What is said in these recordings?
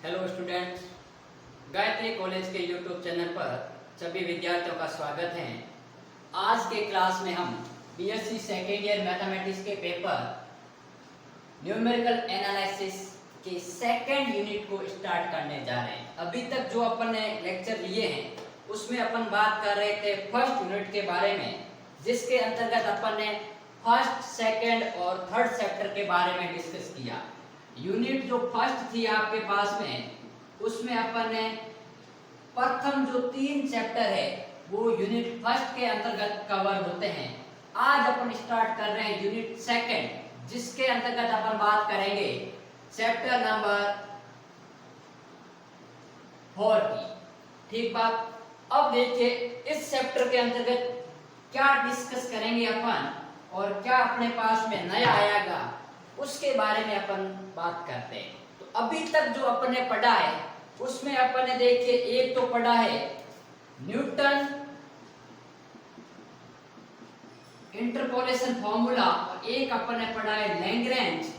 Hello students, Gayatri college के YouTube channel पर सभी विद्यार्थियों का स्वागत है। आज के क्लास में हम बीएससी सेकेंड ईयर मैथमेटिक्स के पेपर न्यूमेरिकल एनालिसिस के सेकेंड यूनिट को स्टार्ट करने जा रहे हैं। अभी तक जो अपन ने लेक्चर लिए हैं उसमें अपन बात कर रहे थे फर्स्ट यूनिट के बारे में, जिसके अंतर्गत अपन ने फर्स्ट, सेकेंड और थर्ड चैप्टर के बारे में डिस्कस किया। यूनिट जो फर्स्ट थी आपके पास में, उसमें अपन ने प्रथम जो 3 चैप्टर है वो यूनिट फर्स्ट के अंतर्गत कवर होते हैं। आज अपन स्टार्ट कर रहे हैं यूनिट सेकेंड, जिसके अंतर्गत अपन बात करेंगे चैप्टर नंबर 4 की। ठीक बात। अब देखिए इस चैप्टर के अंतर्गत क्या डिस्कस करेंगे अपन और क्या अपने पास में नया आएगा उसके बारे में अपन बात करते हैं। तो अभी तक जो अपन ने पढ़ा है उसमें अपन ने देखिए एक तो पढ़ा है न्यूटन इंटरपोलेशन फॉर्मूला और एक अपन ने पढ़ा है लैग्रेंज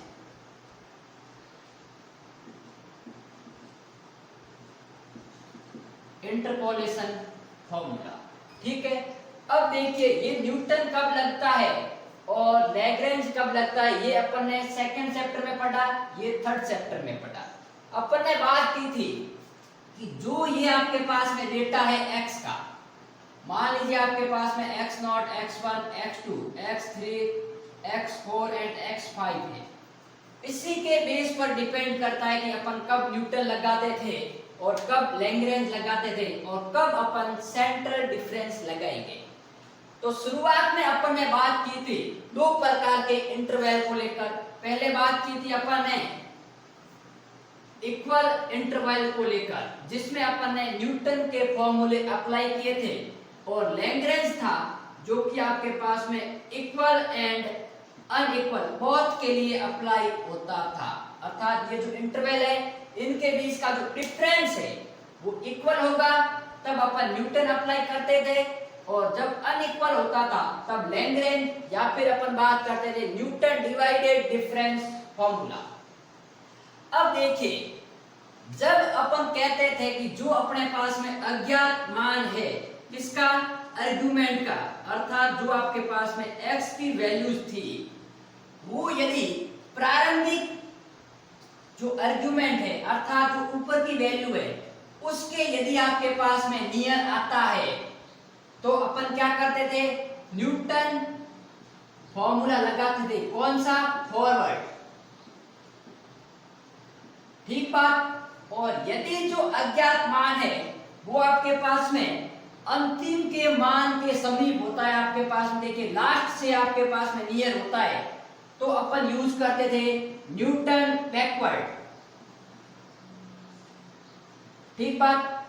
इंटरपोलेशन फॉर्मूला। ठीक है। अब देखिए ये न्यूटन कब लगता है और लैग्रेंज कब लगता है, ये अपन ने सेकंड चैप्टर में पढ़ा, ये थर्ड चैप्टर में पढ़ा। अपन ने बात की थी कि जो ये आपके पास में डेटा है x का, मान लीजिए आपके पास में x0, x1, x2, x3, x4 and x5 है। इसी के बेस पर डिपेंड करता है कि अपन कब न्यूटन लगाते थे और कब लैग्रेंज लगाते थे और कब अपन सेंट्रल डिफरेंस लगाएंगे। तो शुरुआत में अपन ने बात की थी 2 प्रकार के इंटरवल को लेकर। पहले बात की थी अपन ने इक्वल इंटरवल को लेकर, जिसमें अपन ने न्यूटन के फॉर्मूले अप्लाई किए थे, और लैग्रेंज था जो कि आपके पास में इक्वल एंड अनइक्वल बोथ के लिए अप्लाई होता था। अर्थात ये जो इंटरवल है इनके बीच का जो डिफरेंस है वो इक्वल होगा तब अपन न्यूटन अप्लाई करते थे, और जब अनइक्वल होता था तब लैग्रेंज या फिर अपन बात करते थे न्यूटन डिवाइडेड डिफरेंस फॉर्मूला। अब देखिए जब अपन कहते थे कि जो अपने पास में अज्ञात मान है किसका, आर्गुमेंट का, अर्थात जो आपके पास में x की वैल्यूज थी वो यदि प्रारंभिक जो आर्गुमेंट है अर्थात जो ऊपर की वैल्यू है उसके यदि आपके पास में नियर आता है तो अपन क्या करते थे, न्यूटन फॉर्मूला लगाते थे। कौन सा, फॉरवर्ड। ठीक बात। और यदि जो अज्ञात मान है वो आपके पास में अंतिम के मान के समीप होता है, आपके पास में देखिए लास्ट से आपके पास में नियर होता है, तो अपन यूज करते थे न्यूटन बैकवर्ड। ठीक बात।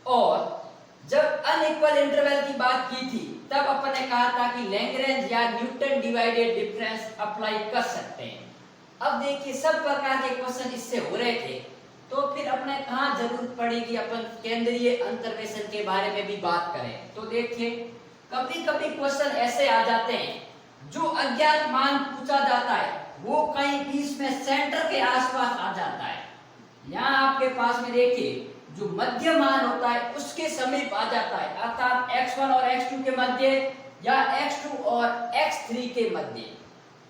और जब अनइक्वल इंटरवल की बात की थी तब अपन ने कहा था कि लैग्रेंज या न्यूटन डिवाइडेड डिफरेंस अप्लाई कर सकते हैं। अब देखिए सब प्रकार के क्वेश्चन इससे हो रहे थे, तो फिर अपने कहाँ जरूरत पड़ी कि अपन केंद्रीय अंतर्वेशन के बारे में भी बात करें। तो देखिए कभी कभी क्वेश्चन ऐसे आ जाते हैं जो अज्ञात मान पूछा जाता है वो कहीं बीच में सेंटर के आसपास आ जाता है। यहाँ आपके पास में देखिए जो मध्य मान होता है उसके समीप आ जाता है, अर्थात x1 और x2 के मध्य या x2 और x3 के मध्य।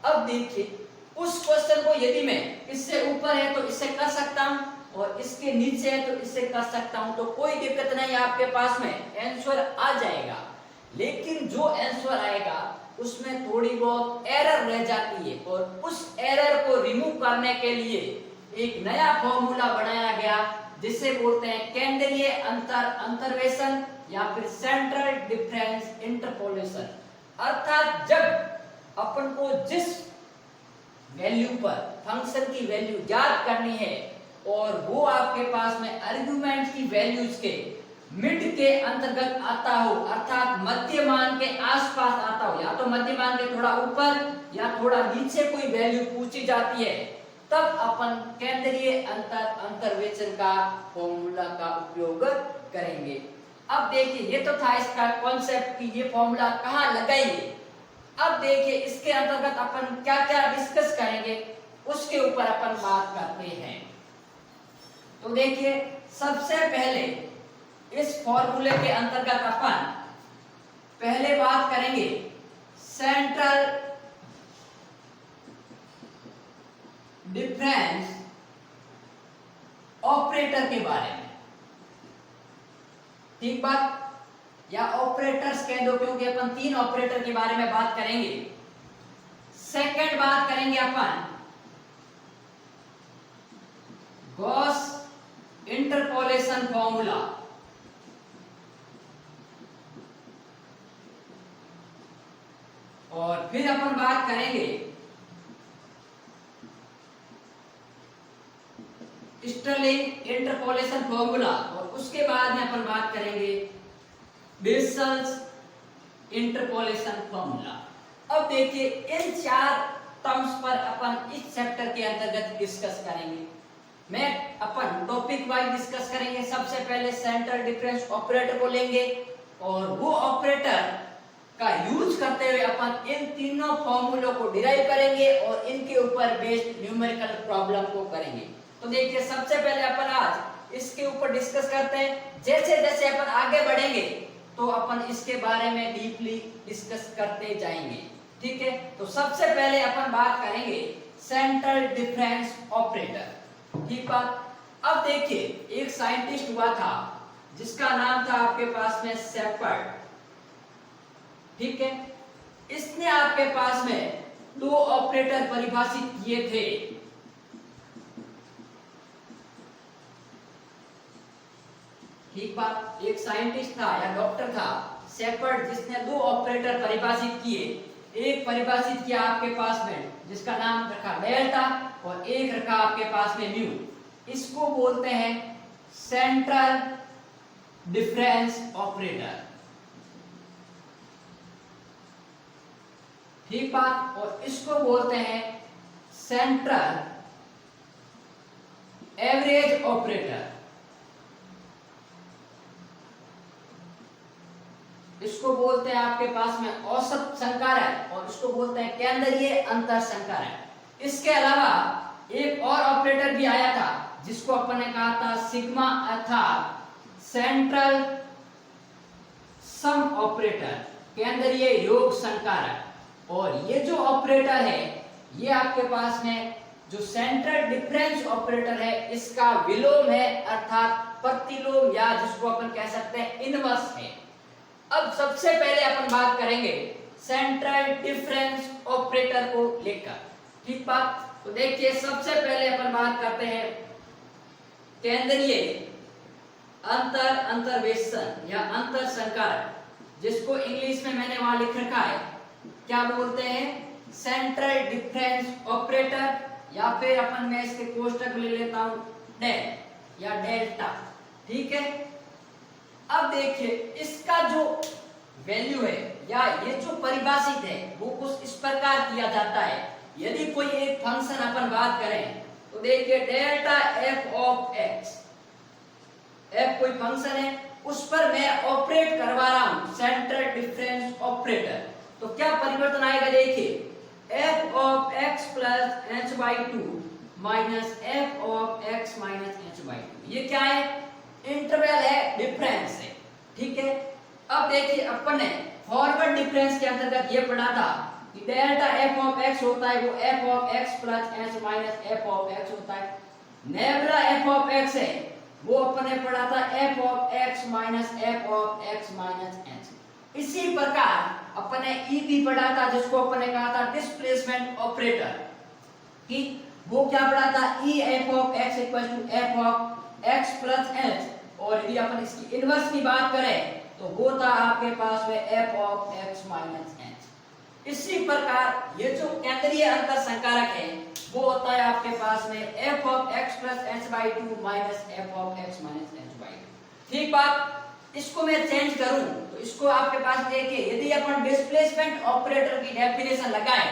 अब देखिए उस क्वेश्चन को यदि मैं इससे ऊपर है तो इससे कर सकता हूं और इसके नीचे है तो इससे कर सकता हूं, तो कोई दिक्कत नहीं, आपके पास में आंसर आ जाएगा। लेकिन जो आंसर आएगा उसमें थोड़ी बहुत एरर रह जाती है, और उस एरर को रिमूव करने के लिए एक नया फॉर्मूला बनाया गया जिसे बोलते हैं केंद्रीय अंतर्वेशन या फिर सेंट्रल डिफरेंस इंटरपोलेशन। अर्थात जब अपन को जिस वैल्यू पर फंक्शन की वैल्यू ज्ञात करनी है और वो आपके पास में आर्गुमेंट की वैल्यूज के मिड के अंतर्गत आता हो, अर्थात मध्य मान के आसपास आता हो, या तो मध्य मान के थोड़ा ऊपर या थोड़ा नीचे कोई वैल्यू पूछी जाती है, तब अपन केंद्रीय अंतर्वेशन का फॉर्मूला का उपयोग करेंगे। अब देखिए ये तो था इसका कॉन्सेप्ट कि ये फॉर्मूला कहाँ लगाएंगे। अब देखिए इसके अंतर्गत अपन क्या क्या डिस्कस करेंगे उसके ऊपर अपन बात करते हैं। तो देखिए सबसे पहले इस फॉर्मूले के अंतर्गत अपन पहले बात करेंगे सेंट्रल डिफरेंस ऑपरेटर के बारे में। ठीक बात, या ऑपरेटर्स कह दो, क्योंकि अपन 3 ऑपरेटर के बारे में बात करेंगे। सेकंड बात करेंगे अपन गॉस इंटरपोलेशन फॉर्मूला। और फिर अपन बात करेंगे स्टर्लिंग इंटरपोलेशन फॉर्मूला, और उसके बाद में अपन बात करेंगे बेसल्स इंटरपोलेशन फॉर्मूला। अब देखिए इन 4 टर्म्स पर अपन इस चैप्टर के अंतर्गत डिस्कस करेंगे। मैं अपन टॉपिक वाइज डिस्कस करेंगे। सबसे पहले सेंट्रल डिफरेंस ऑपरेटर को लेंगे और वो ऑपरेटर का यूज करते हुए अपन इन तीनों फॉर्मूलों को डिराइव करेंगे और इनके ऊपर बेस्ड न्यूमेरिकल प्रॉब्लम को करेंगे। तो देखिए सबसे पहले अपन आज इसके ऊपर डिस्कस करते हैं। जैसे जैसे अपन आगे बढ़ेंगे तो अपन इसके बारे में डीपली डिस्कस करते जाएंगे। ठीक है, तो सबसे पहले अपन बात करेंगे सेंट्रल डिफरेंस ऑपरेटर। ठीक बात। अब देखिए एक साइंटिस्ट हुआ था जिसका नाम था आपके पास में शेपर्ड। ठीक है, इसने आपके पास में 2 ऑपरेटर परिभाषित किए थे। ठीक बात, एक साइंटिस्ट था या डॉक्टर था शेपर्ड जिसने 2 ऑपरेटर परिभाषित किए। एक परिभाषित किया आपके पास में जिसका नाम रखा डेल्टा और एक रखा आपके पास में म्यू। इसको बोलते हैं सेंट्रल डिफरेंस ऑपरेटर। ठीक बात, और इसको बोलते हैं सेंट्रल एवरेज ऑपरेटर। इसको बोलते हैं आपके पास में औसत संकारक और इसको बोलते हैं केंद्रीय अंतर संकारक। इसके अलावा एक और ऑपरेटर भी आया था जिसको अपन ने कहा था सिग्मा अर्थात सेंट्रल सम ऑपरेटर, केंद्रीय योग संकारक। और ये जो ऑपरेटर है ये आपके पास में जो सेंट्रल डिफरेंस ऑपरेटर है इसका विलोम है अर्थात प्रतिलोम, या जिसको अपन कह सकते हैं इनवर्स है। अब सबसे पहले अपन बात करेंगे सेंट्रल डिफरेंस ऑपरेटर को लेकर। ठीक बात, तो देखिए सबसे पहले अपन बात करते हैं केंद्रीय अंतर्वेशन या अंतर संकारक, जिसको इंग्लिश में मैंने वहां लिख रखा है, क्या बोलते हैं सेंट्रल डिफरेंस ऑपरेटर, या फिर अपन मैं इसके कोष्टक ले लेता हूं डेल या डेल्टा। ठीक है, अब देखिए इसका जो वैल्यू है या ये जो परिभाषित है वो कुछ इस प्रकार किया जाता है। यदि कोई एक फंक्शन अपन बात करें तो देखिए delta F of x, F कोई फंक्शन है उस पर मैं ऑपरेट करवा रहा हूं सेंट्रल डिफरेंस ऑपरेटर, तो क्या परिवर्तन आएगा देखिए F of x plus H by two minus f of x minus H by two. ये क्या है, इंटरवल है, डिफरेंस है। ठीक है, अब देखिए अपन ने फॉरवर्ड डिफरेंस के अंतर्गत ये पढ़ा था कि डेल्टा एफ ऑफ एक्स होता है वो F of x plus H minus f of x होता है। नेबरा एफ ऑफ एक्स है वो अपन ने पढ़ा था F of x minus f of x minus H. इसी प्रकार अपन ने ई भी पढ़ा था जिसको अपन ने कहा था डिस्प्लेसमेंट ऑपरेटर, कि वो क्या पढ़ा था E f of x equal to f of x plus h. और यदि अपन इसकी इनवर्स की बात करें तो वो था आपके पास में F of x minus H. इसी प्रकार ये जो केंद्रीय अंतर संकारक है वो होता है आपके पास में F of x plus H by two minus f of x minus H by two. ठीक बात, इसको मैं चेंज करूं तो इसको आपके पास देखिए यदि अपन डिस्प्लेसमेंट ऑपरेटर की डेफिनेशन लगाएं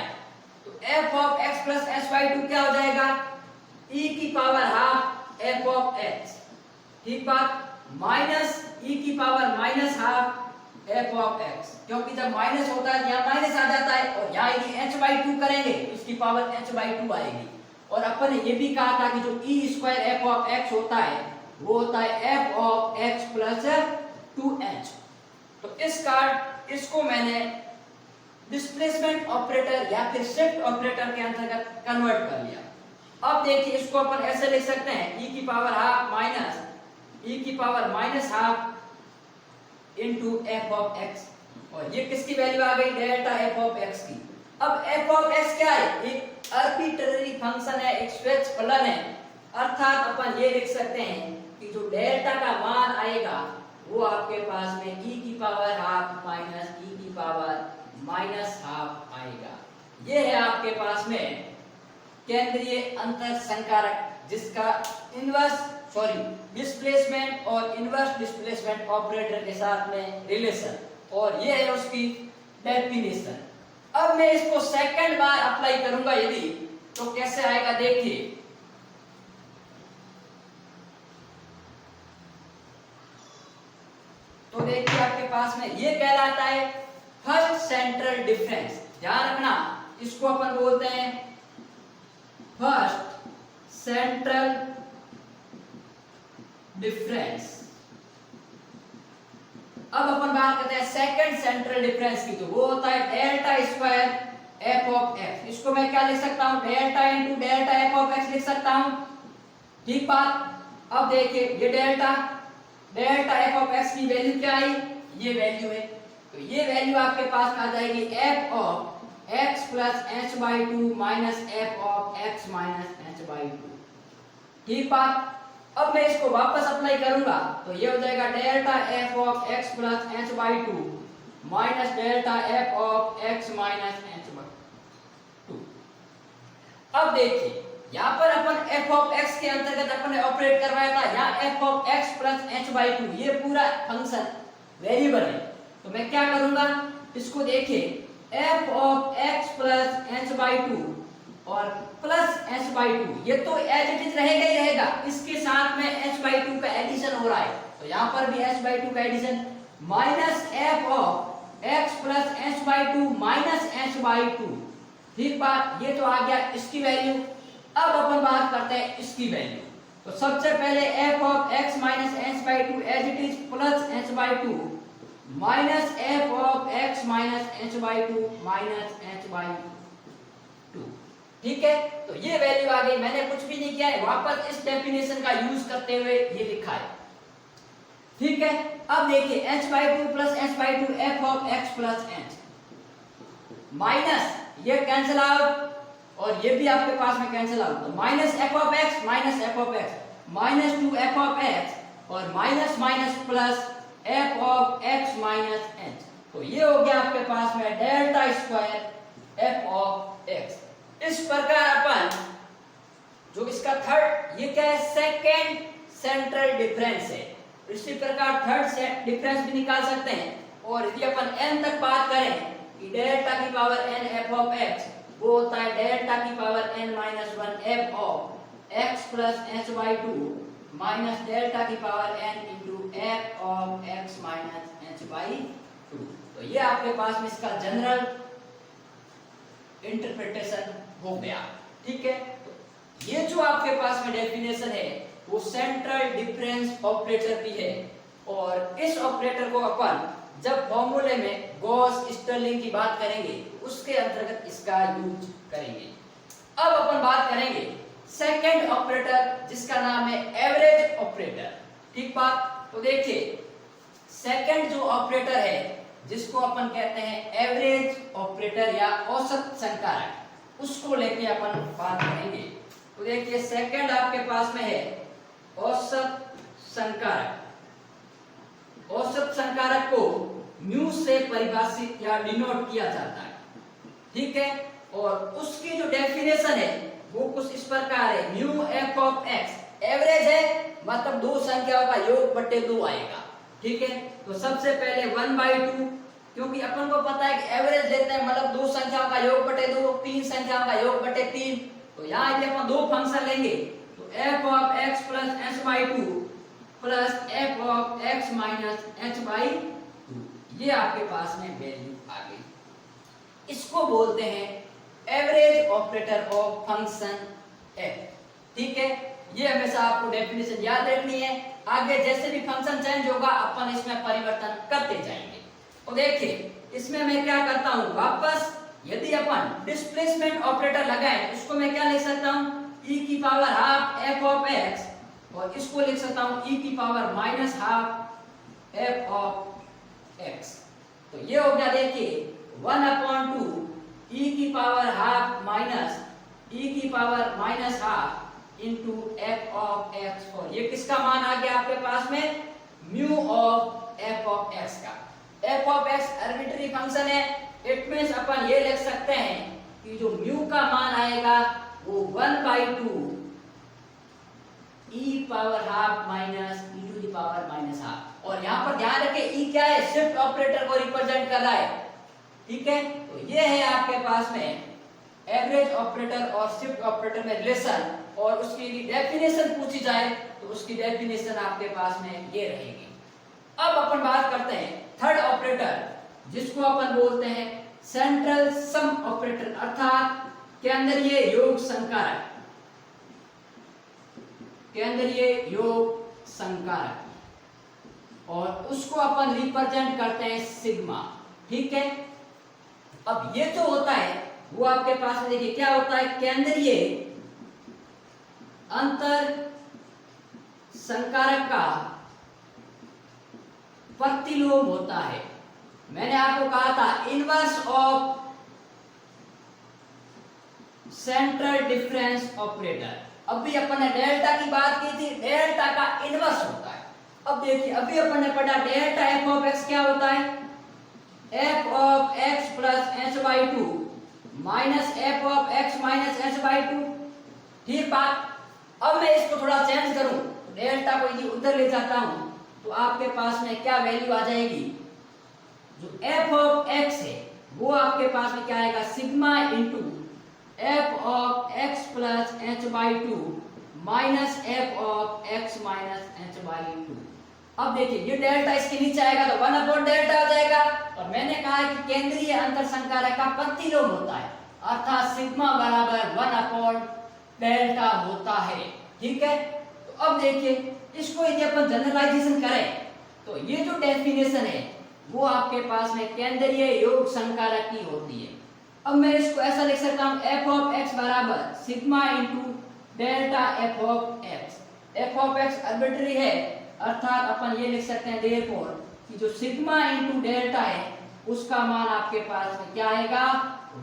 तो F of x plus H by two क्या हो जाएगा ई की power half F of x. ठीक बात, माइनस ई की power minus half F of x, क्योंकि जब माइनस होता है यहाँ माइनस आ जाता है और यहाँ यदि h बाई टू करेंगे तो इसकी पावर h बाई टू आएगी। और अपन ने ये भी कहा था कि जो E square F of x होता है वो होता है F of x plus 2h। तो इसको मैंने डिस्प्लेसमेंट ऑपरेटर या फिर शिफ्ट ऑपरेटर के अंतर्गत कन्वर्ट कर लिया। अब देखिए इसको अपन ऐसे लिख सकते हैं e की power half into F of x, और ये किसकी वैल्यू आ गई, डेल्टा एफ ऑफ एक्स की। अब एफ ऑफ एक्स क्या है, एक आर्बिट्ररी फंक्शन है, एक स्वेच्छ फलन है, अर्थात अपन ये लिख सकते हैं कि जो डेल्टा का मान आएगा वो आपके पास में e की पावर हाफ माइनस e की पावर माइनस हाफ आएगा। ये है आपके पास में केंद्रीय अंतर संकारक, जिसका डिस्प्लेसमेंट और इनवर्स डिस्प्लेसमेंट ऑपरेटर के साथ में रिलेशन, और ये है उसकी डेफिनेशन। अब मैं इसको सेकंड बार अप्लाई करूंगा यदि, तो कैसे आएगा देखिए। तो देखिए आपके पास में ये कहलाता है फर्स्ट सेंट्रल डिफरेंस। ध्यान रखना, इसको अपन बोलते हैं फर्स्ट सेंट्रल डिफरेंस। अब अपन बात करते हैं सेकंड सेंट्रल डिफरेंस की, तो वो होता है delta square F of x. इसको मैं क्या लिख सकता हूं, delta into delta F of x लिख सकता हूं, ठीक बात। अब देखिए ये डेल्टा एफ ऑफ एक्स की वैल्यू क्या आई, ये वैल्यू है, तो ये वैल्यू आपके पास आ जाएगी F of x plus h by 2 minus f of x minus h by 2, ठीक बात। अब मैं इसको वापस अप्लाई करूंगा तो ये हो जाएगा delta F of x plus h by 2 minus delta F of x minus h by 2। अब देखिए यहाँ पर अपन एफ ऑफ एक्स के अंतर्गत अपन ने ऑपरेट करवाया था, यहाँ F of x plus h by 2 ये पूरा फंक्शन वेरिएबल है। तो मैं क्या करूंगा, इसको देखिए f of x plus h by 2 और प्लस h बाई 2, ये तो एज इट इज रहेगा ही रहेगा, इसके साथ में h बाई 2 का एडिशन हो रहा है, तो यहाँ पर भी h बाई 2 का addition, minus f of x plus h by 2 minus h by 2, ठीक बात। ये तो आ गया इसकी वैल्यू। अब अपन बात करते हैं इसकी वैल्यू, तो सबसे पहले f of x minus h by 2 as it is plus h by 2 minus f of x minus h by 2 minus h by 2, ठीक है। तो ये वैल्यू आ गई, मैंने कुछ भी नहीं किया है, वापस इस डेफिनेशन का यूज करते हुए ये लिखा है, ठीक है। अब देखिए h by 2 plus h by 2 F of x plus h minus ये कैंसिल आउट और ये भी आपके पास में कैंसिल आउट, तो minus f of x minus f of x minus 2 F of x और minus minus plus F of x minus h, तो ये हो गया आपके पास में delta square F of x। इस प्रकार अपन जो इसका थर्ड, ये क्या है, सेकेंड सेंट्रल डिफरेंस है, इसी प्रकार थर्ड डिफरेंस भी निकाल सकते हैं। और यदि अपन n तक बात करें कि डेल्टा की power n f of x, वो होता है डेल्टा की power n minus 1 f of x plus h by 2 minus delta की power n into f of x minus h by 2। तो ये आपके पास में इसका जनरल इंटरप्रिटेशन हो गया, ठीक है। तो ये जो आपके पास में डेफिनेशन है वो सेंट्रल डिफरेंस ऑपरेटर भी है, और इस ऑपरेटर को अपन जब फॉर्मूले में गॉस स्टर्लिंग की बात करेंगे उसके अंतर्गत इसका यूज करेंगे। अब अपन बात करेंगे सेकंड ऑपरेटर जिसका नाम है एवरेज ऑपरेटर, ठीक बात। तो देखिए सेकंड जो ऑपरेटर है जिसको अपन कहते हैं एवरेज ऑपरेटर या औसत संकारक, उसको लेके अपन बात करेंगे। तो देखिए सेकंड आपके पास में है औसत संकारक। औसत संकारक को म्यू से परिभाषित या डिनोट किया जाता है, ठीक है। और उसकी जो डेफिनेशन है वो कुछ इस प्रकार है, mu F of x average है, मतलब दो संख्याओं का योग बटे 2 आएगा, ठीक है। तो सबसे पहले 1/2, क्योंकि अपन को पता है कि एवरेज लेते हैं मतलब दो संख्याओं का योग बटे 2, तीन संख्याओं का योग बटे 3। तो यहाँ यदि अपन दो फंक्शन लेंगे तो F of x plus H by 2 plus F of x minus H by 2, ये आपके पास में वैल्यू आ गई। इसको बोलते हैं average operator of function f। ठीक है, ये हमेशा आपको डेफिनेशन याद रखनी है। आगे जैसे भी फंक्शन चेंज होगा अपन इसमें परिवर्तन करते जाएंगे। तो देखिए इसमें मैं क्या करता हूं, वापस यदि अपन डिस्प्लेसमेंट ऑपरेटर लगाएं उसको मैं क्या लिख सकता हूं, e की power half f of x, और इसको लिख सकता हूं e की power minus half f of x। तो ये हो गया देखिए 1/2 e की पावर हाफ माइनस e की power minus half into f of x, और ये किसका मान आ गया आपके पास में, mu of f of x का। f of x arbitrary function है, इट मींस अपन ये लिख सकते हैं कि जो म्यू का मान आएगा वो 1/2 e power half minus e to the power minus half. और यहाँ पर ध्यान रखें e क्या है, शिफ्ट ऑपरेटर को रिप्रेजेंट कर रहा है। ठीक है, तो ये है आपके पास में एवरेज ऑपरेटर और शिफ्ट ऑपरेटर में रिलेशन, और उसकी डेफिनेशन पूछी जाए तो उसकी डेफिनेशन आपके पास में ये रहेगी। अब अपन बात करते हैं थर्ड ऑपरेटर, जिसको अपन बोलते हैं सेंट्रल सम ऑपरेटर, अर्थात केंद्रीय योग संकारक, केंद्रीय योग संकारक, और उसको अपन रिप्रेजेंट करते हैं सिग्मा। ठीक है, अब ये जो होता है वो आपके पास में देखिए क्या होता है, केंद्रीय अंतर संकारक का प्रतिलोम होता है। मैंने आपको कहा था inverse of central difference operator. अभी अपन ने डेल्टा की बात की थी, डेल्टा का इनवर्स होता है। अब देखिए अभी अपन ने पढ़ा डेल्टा एफ ऑफ एक्स क्या होता है, F of x plus H by two minus f of x minus H by two. ठीक बात, अब मैं इसको थोड़ा चेंज करूं, डेल्टा को यदि उधर ले जाता हूं तो आपके पास में क्या वैल्यू आ जाएगी, जो f ऑफ x है वो आपके पास में क्या आएगा, sigma into f of x plus h by two minus f of x minus h by two. अब देखिए ये डेल्टा इसके नीचे आएगा तो 1 डेल्टा आ जाएगा, और मैंने कहा है कि केंद्रीय अंतर संकारक का प्रतिलोम होता है, अर्थात सिग्मा बराबर 1 डेल्टा होता है। ठीक है, तो अब देखिए इसको यदि अपन जनरलाइजेशन करें तो ये जो डेफिनेशन है वो आपके पास में केंद्रीय योग संकारक की होती है। अब मैं इसको ऐसा लिख सकता हूं f ऑफ x बराबर sigma into delta f of x। f of x arbitrary है, अर्थात अपन ये लिख सकते हैं देयरफॉर कि जो सिग्मा इंटू डेल्टा है उसका मान आपके पास में क्या आएगा,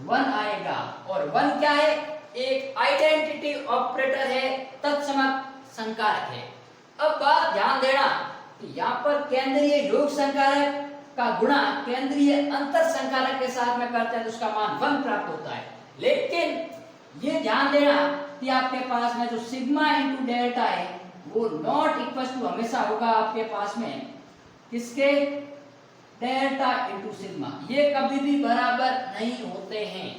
1 आएगा। और 1 क्या है, एक आइडेंटिटी ऑपरेटर है, तत्समक संकारक है। अब बात ध्यान देना कि यहाँ पर केंद्रीय योग संकारक का गुणा केंद्रीय अंतर संकारक के साथ में करते हैं तो उसका मान 1 प्राप्त होता है। लेकिन ये ध्यान देना कि आपके पास में जो सिग्मा इंटू डेल्टा है वो नॉट इक्वल टू हमेशा होगा आपके पास में किसके, डेल्टा इंटू सिग्मा, ये कभी भी बराबर नहीं होते हैं।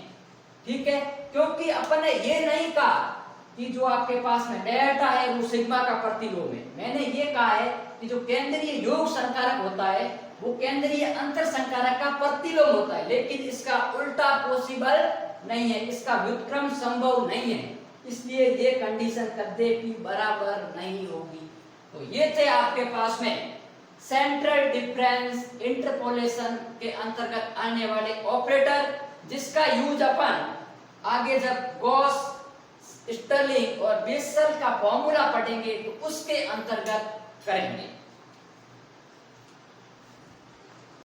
ठीक है, क्योंकि अपन ने ये नहीं कहा कि जो आपके पास में डेल्टा है वो सिग्मा का प्रतिलोम है। मैंने ये कहा है कि जो केंद्रीय योग संकारक होता है वो केंद्रीय अंतर संकारक का प्रतिलोम होता है, लेकिन इसका उल्टा पॉसिबल नहीं है, इसका व्युत्क्रम संभव नहीं है, इसलिए ये कंडीशन कभी भी बराबर नहीं होगी। तो ये थे आपके पास में सेंट्रल डिफरेंस इंटरपोलेशन के अंतर्गत आने वाले ऑपरेटर, जिसका यूज अपन आगे जब गॉस, स्टर्लिंग और बेसल का फॉर्मूला पढ़ेंगे तो उसके अंतर्गत करेंगे।